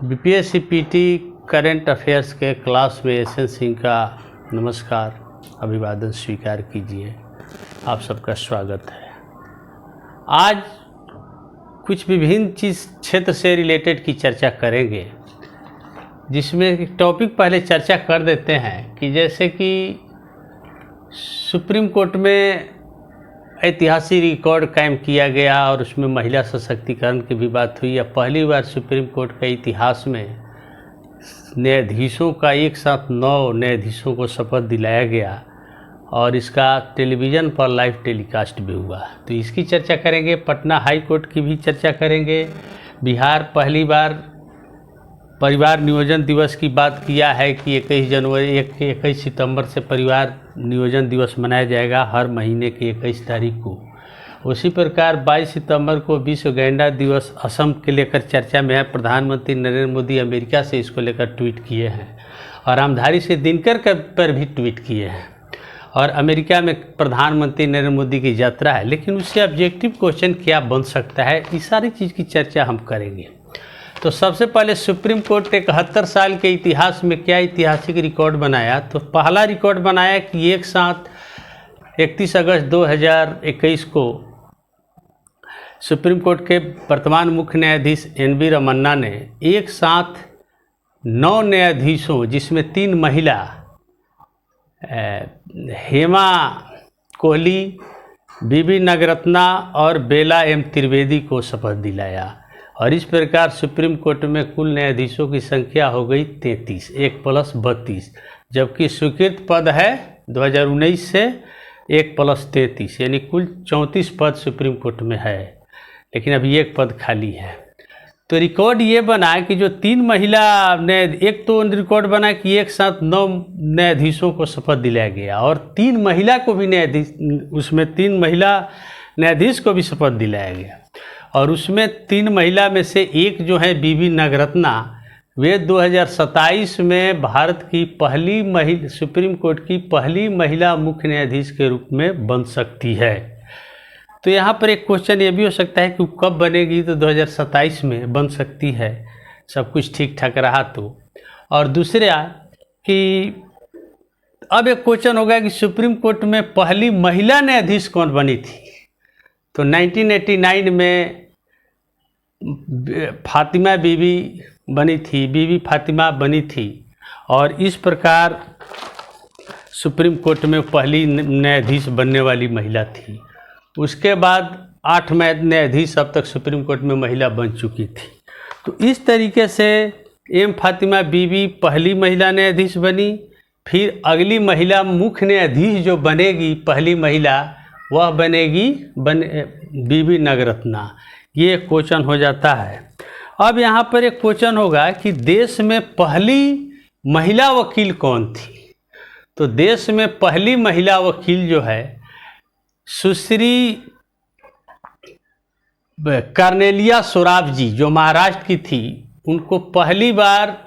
BPSC PT current affairs के class में S N Singh का नमस्कार, अभिवादन स्वीकार कीजिए। आप सबका स्वागत है। आज कुछ विभिन्न क्षेत्र से रिलेटेड की चर्चा करेंगे, जिसमें टॉपिक पहले चर्चा कर देते हैं कि जैसे कि सुप्रीम कोर्ट में ऐतिहासिक रिकॉर्ड कायम किया गया और उसमें महिला सशक्तिकरण की भी बात हुई। अब पहली बार सुप्रीम कोर्ट के इतिहास में न्यायाधीशों का एक साथ 9 न्यायाधीशों को शपथ दिलाया गया और इसका टेलीविज़न पर लाइव टेलीकास्ट भी हुआ, तो इसकी चर्चा करेंगे। पटना हाई कोर्ट की भी चर्चा करेंगे। बिहार पहली बार परिवार नियोजन दिवस की बात किया है कि 21 सितंबर से परिवार नियोजन दिवस मनाया जाएगा, हर महीने की 21 तारीख को। उसी प्रकार 22 सितंबर को विश्व गैंडा दिवस असम के लेकर चर्चा में है। प्रधानमंत्री नरेंद्र मोदी अमेरिका से इसको लेकर ट्वीट किए हैं और रामधारी से दिनकर पर भी ट्वीट किए हैं। और अमेरिका में प्रधानमंत्री नरेंद्र मोदी की यात्रा है, लेकिन उससे ऑब्जेक्टिव क्वेश्चन क्या बन सकता है, इस सारी चीज़ की चर्चा हम करेंगे। तो सबसे पहले सुप्रीम कोर्ट 71 साल के इतिहास में क्या ऐतिहासिक रिकॉर्ड बनाया। तो पहला रिकॉर्ड बनाया कि एक साथ 31 अगस्त 2021 को सुप्रीम कोर्ट के वर्तमान मुख्य न्यायाधीश NV रमन्ना ने एक साथ 9 न्यायाधीशों, जिसमें 3 महिला हेमा कोहली, बीबी नगरत्ना और बेला एम त्रिवेदी को शपथ दिलाया। और इस प्रकार सुप्रीम कोर्ट में कुल न्यायाधीशों की संख्या हो गई 33, 1 + 32, जबकि स्वीकृत पद है 2019 से 1 + 33, यानी कुल 34 पद सुप्रीम कोर्ट में है, लेकिन अभी 1 पद खाली है। तो रिकॉर्ड ये बना कि जो 3 महिला एक तो रिकॉर्ड बना कि एक साथ 9 न्यायाधीशों को शपथ दिलाया गया और 3 महिला को भी उसमें 3 महिला न्यायाधीश को भी शपथ दिलाया गया। और उसमें 3 महिला में से एक जो है बीबी नगरत्ना, वे 2027 में भारत की पहली महिला, सुप्रीम कोर्ट की पहली महिला मुख्य न्यायाधीश के रूप में बन सकती है। तो यहाँ पर एक क्वेश्चन ये भी हो सकता है कि कब बनेगी, तो 2027 में बन सकती है, सब कुछ ठीक ठाक रहा तो। और दूसरा कि अब एक क्वेश्चन होगा कि सुप्रीम कोर्ट में पहली महिला न्यायाधीश कौन बनी थी। तो 1989 में फातिमा बीबी बनी थी, बीबी फातिमा बनी थी, और इस प्रकार सुप्रीम कोर्ट में पहली न्यायाधीश बनने वाली महिला थी। उसके बाद 8 न्यायाधीश अब तक सुप्रीम कोर्ट में महिला बन चुकी थी। तो इस तरीके से एम फातिमा बीबी पहली महिला न्यायाधीश बनी। फिर अगली महिला मुख्य न्यायाधीश जो बनेगी पहली महिला, वह बनेगी बीबी नगरत्ना। ये क्वेश्चन हो जाता है। अब यहाँ पर एक क्वेश्चन होगा कि देश में पहली महिला वकील कौन थी। तो देश में पहली महिला वकील जो है सुश्री कार्नेलिया सोराब जी, जो महाराष्ट्र की थी, उनको पहली बार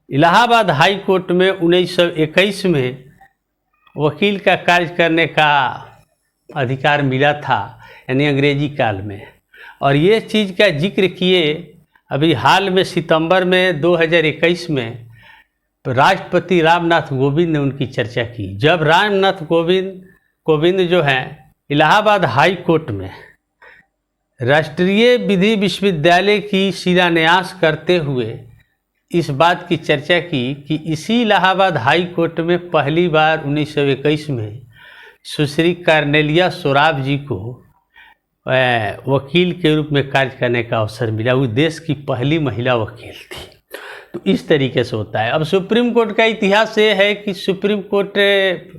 इलाहाबाद हाई कोर्ट में 1921 में वकील का कार्य करने का अधिकार मिला था, यानी अंग्रेजी काल में। और ये चीज़ का जिक्र किए अभी हाल में सितंबर में 2021 में राष्ट्रपति रामनाथ कोविंद ने उनकी चर्चा की। जब रामनाथ कोविंद जो हैं इलाहाबाद हाई कोर्ट में राष्ट्रीय विधि विश्वविद्यालय की शिलान्यास करते हुए इस बात की चर्चा की कि इसी इलाहाबाद हाई कोर्ट में पहली बार 1921 में सुश्री कार्नेलिया सोराब जी को वकील के रूप में कार्य करने का अवसर मिला। वो देश की पहली महिला वकील थी। तो इस तरीके से होता है। अब सुप्रीम कोर्ट का इतिहास ये है कि सुप्रीम कोर्ट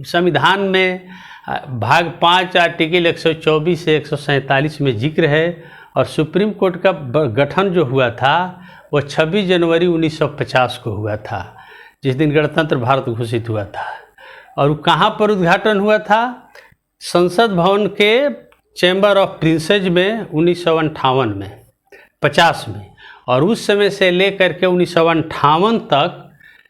संविधान में भाग 5 आर्टिकल 124 से 147 में जिक्र है, और सुप्रीम कोर्ट का गठन जो हुआ था वो 26 जनवरी 1950 को हुआ था, जिस दिन गणतंत्र भारत घोषित हुआ था। और कहाँ पर उद्घाटन हुआ था? संसद भवन के चैम्बर ऑफ प्रिंसेज में 1958 में 50 में। और उस समय से लेकर के 1958 तक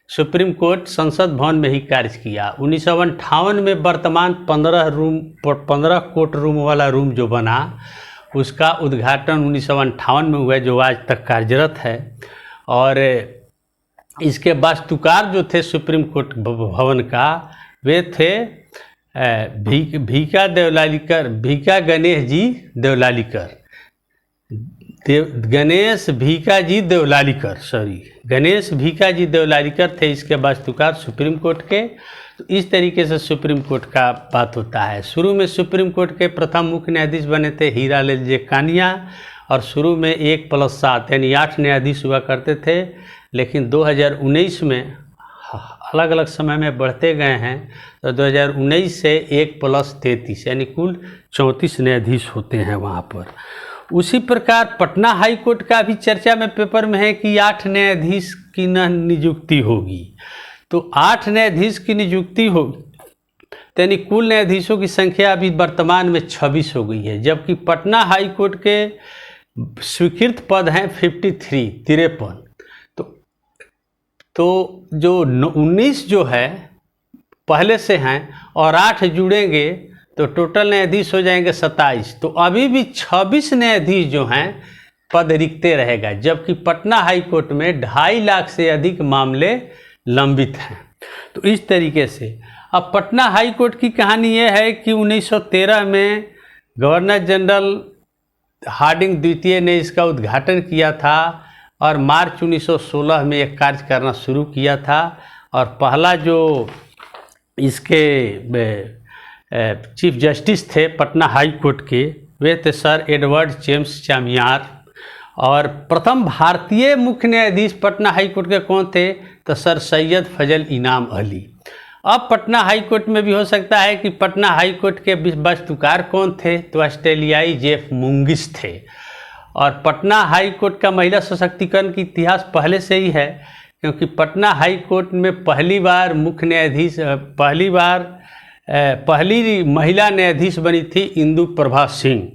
सुप्रीम कोर्ट संसद भवन में ही कार्य किया। 1958 में वर्तमान 15 कोर्ट रूम वाला रूम जो बना, उसका उद्घाटन 1958 में हुआ, जो आज तक कार्यरत है। और इसके वास्तुकार जो थे सुप्रीम कोर्ट भवन का, वे थे भीका देवलालीकर, भीका गणेश जी देवलालीकर, गणेश भीका जी देवलालीकर, गणेश भीका जी देवलालीकर थे इसके वास्तुकार सुप्रीम कोर्ट के। तो इस तरीके से सुप्रीम कोर्ट का बात होता है। शुरू में सुप्रीम कोर्ट के प्रथम मुख्य न्यायाधीश बने थे हीरालाल जे कानिया, और शुरू में 1+7 यानी 8 न्यायाधीश हुआ करते थे, लेकिन 2019 में अलग अलग समय में बढ़ते गए हैं, तो 2019 से 1+33 यानी कुल 34 न्यायाधीश होते हैं वहाँ पर। उसी प्रकार पटना हाई कोर्ट का भी चर्चा में पेपर में है कि 8 न्यायाधीश की नियुक्ति होगी। तो 8 न्यायाधीश की नियुक्ति होगी, यानी कुल न्यायाधीशों की संख्या अभी वर्तमान में 26 हो गई है, जबकि पटना हाई कोर्ट के स्वीकृत पद हैं 53। तो जो 19 जो है पहले से हैं और 8 जुड़ेंगे तो टोटल न्यायाधीश हो जाएंगे 27। तो अभी भी 26 न्यायाधीश जो हैं पद रिक्ते रहेगा, जबकि पटना हाई कोर्ट में 2.5 लाख से अधिक मामले लंबित हैं। तो इस तरीके से अब पटना हाई कोर्ट की कहानी ये है कि 1913 में गवर्नर जनरल हार्डिंग द्वितीय ने इसका उद्घाटन किया था और मार्च 1916 में एक कार्य करना शुरू किया था। और पहला जो इसके चीफ जस्टिस थे पटना हाई कोर्ट के, वे थे सर एडवर्ड जेम्स चामियार। और प्रथम भारतीय मुख्य न्यायाधीश पटना हाई कोर्ट के कौन थे, तो सर सैयद फजल इनाम अली। अब पटना हाई कोर्ट में भी हो सकता है कि पटना हाई कोर्ट के वास्तुकार कौन थे, तो ऑस्ट्रेलियाई जेफ मुंगिस थे। और पटना हाई कोर्ट का महिला सशक्तिकरण की इतिहास पहले से ही है, क्योंकि पटना हाई कोर्ट में पहली बार मुख्य न्यायाधीश पहली महिला न्यायाधीश बनी थी इंदु प्रभा सिंह,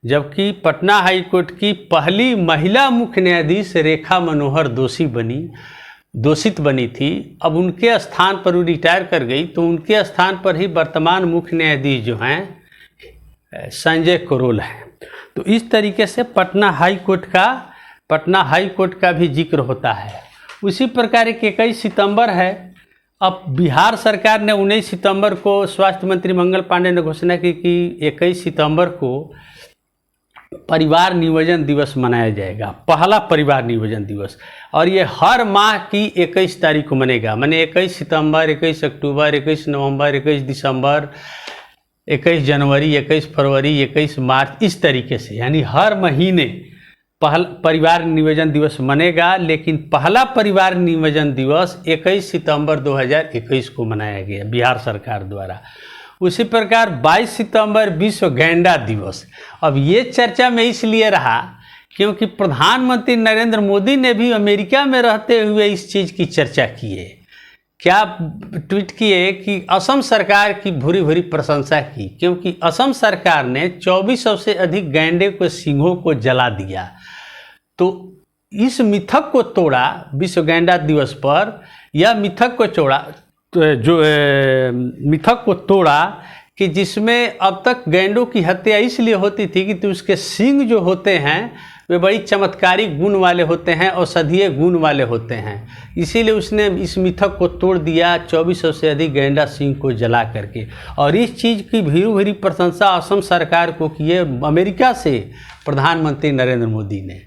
जबकि पटना हाई कोर्ट की पहली महिला मुख्य न्यायाधीश रेखा मनोहर दोषित बनी थी। अब उनके स्थान पर वो रिटायर कर गई, तो उनके स्थान पर ही वर्तमान मुख्य न्यायाधीश जो हैं संजय करोल हैं। तो इस तरीके से पटना हाई कोर्ट का भी जिक्र होता है। उसी प्रकार 21 सितंबर है। अब बिहार सरकार ने 19 सितंबर को स्वास्थ्य मंत्री मंगल पांडे ने घोषणा की कि 21 सितंबर को परिवार नियोजन दिवस मनाया जाएगा, पहला परिवार नियोजन दिवस। और ये हर माह की 21 तारीख को मनेगा, माने 21 सितंबर, 21 अक्टूबर, 21 नवंबर, 21 दिसंबर, 21 जनवरी, 21 फरवरी, 21 मार्च, इस तरीके से, यानी हर महीने पहला परिवार नियोजन दिवस मनेगा। लेकिन पहला परिवार नियोजन दिवस 21 सितंबर 2021 को मनाया गया बिहार सरकार द्वारा। उसी प्रकार 22 सितंबर विश्व गैंडा दिवस। अब ये चर्चा में इसलिए रहा क्योंकि प्रधानमंत्री नरेंद्र मोदी ने भी अमेरिका में रहते हुए इस चीज़ की चर्चा की है। क्या ट्वीट किए कि असम सरकार की भूरी भूरी प्रशंसा की, क्योंकि असम सरकार ने 2400 से अधिक गैंडे को सिंहों को जला दिया। तो इस मिथक को तोड़ा विश्व गैंडा दिवस पर, यह मिथक को तोड़ा कि जिसमें अब तक गैंडों की हत्या इसलिए होती थी कि तो उसके सींग जो होते हैं वे बड़ी चमत्कारी गुण वाले होते हैं, औषधीय गुण वाले होते हैं। इसीलिए उसने इस मिथक को तोड़ दिया 2400 से अधिक गैंडा सींग को जला करके। और इस चीज़ की भरी प्रशंसा असम सरकार को की है अमेरिका से प्रधानमंत्री नरेंद्र मोदी ने।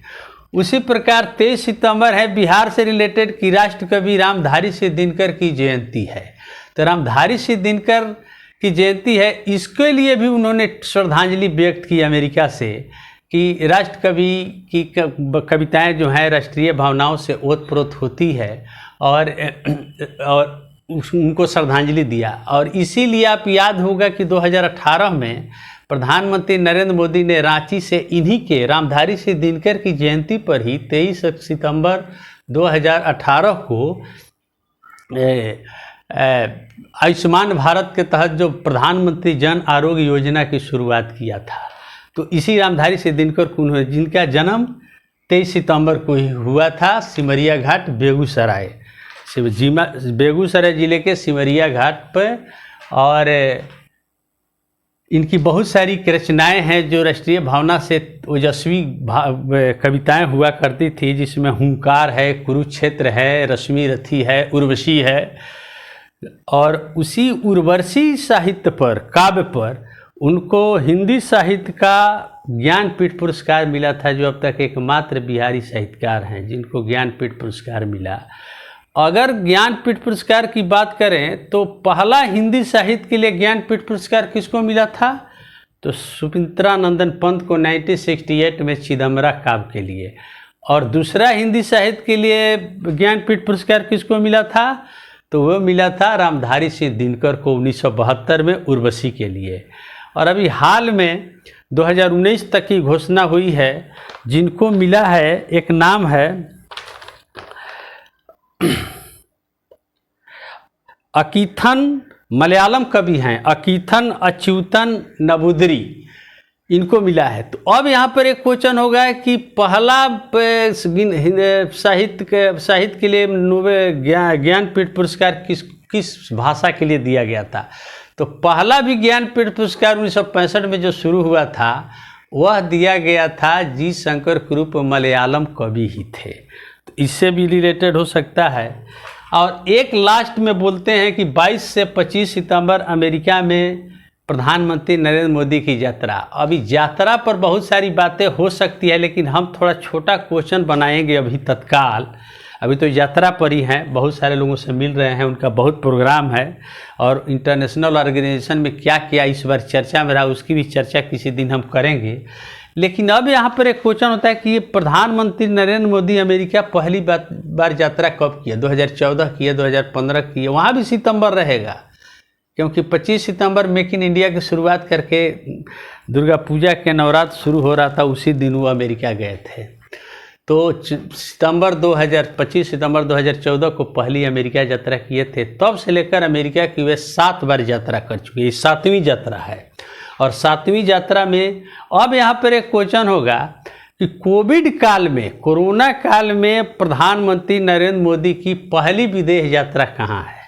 उसी प्रकार 23 सितंबर है बिहार से रिलेटेड कि राष्ट्रकवि रामधारी सिंह दिनकर की जयंती है। तो रामधारी सिंह दिनकर की जयंती है, इसके लिए भी उन्होंने श्रद्धांजलि व्यक्त की अमेरिका से कि राष्ट्रकवि की कविताएं जो हैं राष्ट्रीय भावनाओं से ओतप्रोत होती है, और उनको श्रद्धांजलि दिया। और इसीलिए आप याद होगा कि 2018 में प्रधानमंत्री नरेंद्र मोदी ने रांची से इन्हीं के रामधारी सिंह दिनकर की जयंती पर ही 23 सितंबर 2018 को आयुष्मान भारत के तहत जो प्रधानमंत्री जन आरोग्य योजना की शुरुआत किया था। तो इसी रामधारी सिंह दिनकर को, जिनका जन्म 23 सितंबर को ही हुआ था सिमरिया घाट बेगूसराय जिले के सिमरिया घाट पर। और इनकी बहुत सारी रचनाएं हैं जो राष्ट्रीय भावना से ओजस्वी कविताएं हुआ करती थी, जिसमें हुंकार है, कुरुक्षेत्र है, रश्मि रथी है, उर्वशी है। और उसी उर्वशी साहित्य पर, काव्य पर, उनको हिंदी साहित्य का ज्ञानपीठ पुरस्कार मिला था, जो अब तक एकमात्र बिहारी साहित्यकार हैं जिनको ज्ञानपीठ पुरस्कार मिला। अगर ज्ञानपीठ पुरस्कार की बात करें तो पहला हिंदी साहित्य के लिए ज्ञानपीठ पुरस्कार किसको मिला था? तो सुमित्रा नंदन पंत को 1968 में चिदम्बरा काव्य के लिए। और दूसरा हिंदी साहित्य के लिए ज्ञानपीठ पुरस्कार किसको मिला था? तो वो मिला था रामधारी सिंह दिनकर को 1972 में उर्वशी के लिए। और अभी हाल में 2019 तक की घोषणा हुई है, जिनको मिला है, एक नाम है अकीथन, मलयालम कवि हैं अकीथन अच्युतन नबूदरी, इनको मिला है। तो अब यहाँ पर एक क्वेश्चन होगा कि पहला साहित्य के लिए नोबेल ज्ञानपीठ पुरस्कार किस भाषा के लिए दिया गया था? तो पहला भी ज्ञानपीठ पुरस्कार 1965 में जो शुरू हुआ था, वह दिया गया था जी शंकर कुरुप, मलयालम कवि ही थे। तो इससे भी रिलेटेड हो सकता है। और एक लास्ट में बोलते हैं कि 22 से 25 सितंबर अमेरिका में प्रधानमंत्री नरेंद्र मोदी की यात्रा। अभी यात्रा पर बहुत सारी बातें हो सकती है, लेकिन हम थोड़ा छोटा क्वेश्चन बनाएंगे अभी तत्काल। अभी तो यात्रा पर ही हैं, बहुत सारे लोगों से मिल रहे हैं, उनका बहुत प्रोग्राम है, और इंटरनेशनल ऑर्गेनाइजेशन में क्या क्या इस बार चर्चा में रहा, उसकी भी चर्चा किसी दिन हम करेंगे। लेकिन अब यहाँ पर एक क्वेश्चन होता है कि ये प्रधानमंत्री नरेंद्र मोदी अमेरिका पहली बार यात्रा कब किया? 2014 किया, 2015 किया, वहाँ भी सितंबर रहेगा, क्योंकि 25 सितंबर मेक इन इंडिया की शुरुआत करके दुर्गा पूजा के नवरात्र शुरू हो रहा था, उसी दिन वो अमेरिका गए थे। तो 25 सितंबर 2014 को पहली अमेरिका यात्रा किए थे। तब से लेकर अमेरिका की वे 7 बार यात्रा कर चुके हैं, ये 7वीं यात्रा है। और 7वीं यात्रा में अब यहाँ पर एक क्वेश्चन होगा कि कोविड काल में, कोरोना काल में प्रधानमंत्री नरेंद्र मोदी की पहली विदेश यात्रा कहाँ है?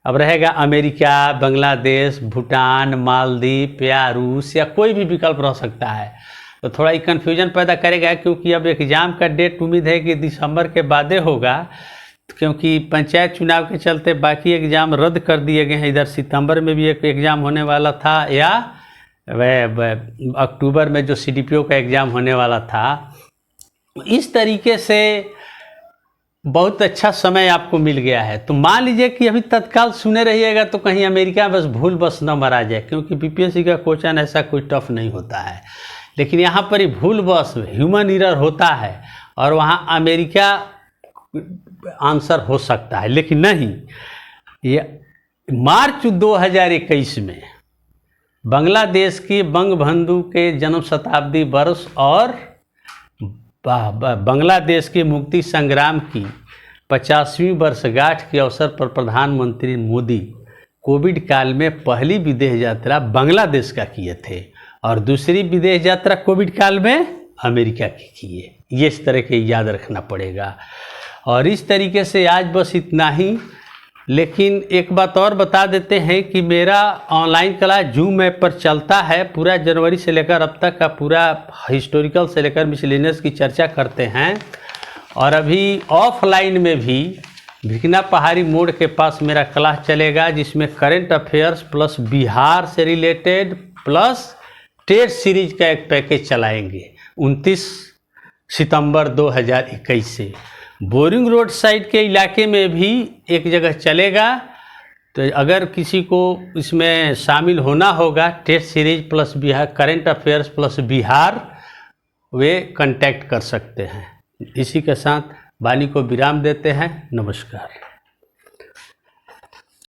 अब रहेगा अमेरिका, बांग्लादेश, भूटान, मालदीव या रूस, या कोई भी विकल्प रह सकता है। तो थोड़ा ही कन्फ्यूजन पैदा करेगा, क्योंकि अब एग्ज़ाम का डेट उम्मीद है कि दिसंबर के बाद होगा, क्योंकि पंचायत चुनाव के चलते बाकी एग्ज़ाम रद्द कर दिए गए हैं। इधर सितंबर में भी एक एग्ज़ाम होने वाला था, या अक्टूबर में जो CDPO का एग्ज़ाम होने वाला था। इस तरीके से बहुत अच्छा समय आपको मिल गया है। तो मान लीजिए कि अभी तत्काल सुने रहिएगा, तो कहीं अमेरिका बस भूल बस न मरा जाए, क्योंकि BPSC का क्वेश्चन ऐसा कोई टफ नहीं होता है। लेकिन यहाँ पर ही भूल बस ह्यूमन एरर होता है, और वहाँ अमेरिका आंसर हो सकता है, लेकिन नहीं। ये मार्च 2021 में बांग्लादेश की बंगबंधु के जन्म शताब्दी वर्ष और बांग्लादेश के मुक्ति संग्राम की 50वीं वर्षगांठ के अवसर पर प्रधानमंत्री मोदी कोविड काल में पहली विदेश यात्रा बांग्लादेश का किए थे, और दूसरी विदेश यात्रा कोविड काल में अमेरिका की किए। ये इस तरह के याद रखना पड़ेगा। और इस तरीके से आज बस इतना ही। लेकिन एक बात और बता देते हैं कि मेरा ऑनलाइन क्लास जूम ऐप पर चलता है, पूरा जनवरी से लेकर अब तक का पूरा हिस्टोरिकल से लेकर मिसलेनियस की चर्चा करते हैं। और अभी ऑफलाइन में भी भिकना पहाड़ी मोड़ के पास मेरा क्लास चलेगा, जिसमें करंट अफेयर्स प्लस बिहार से रिलेटेड प्लस टेस्ट सीरीज का एक पैकेज चलाएंगे 29 सितंबर 2021 से। बोरिंग रोड साइड के इलाके में भी एक जगह चलेगा, तो अगर किसी को इसमें शामिल होना होगा, test series plus Bihar, current affairs plus Bihar, वे कांटेक्ट कर सकते हैं। इसी के साथ वाणी को विराम देते हैं। नमस्कार।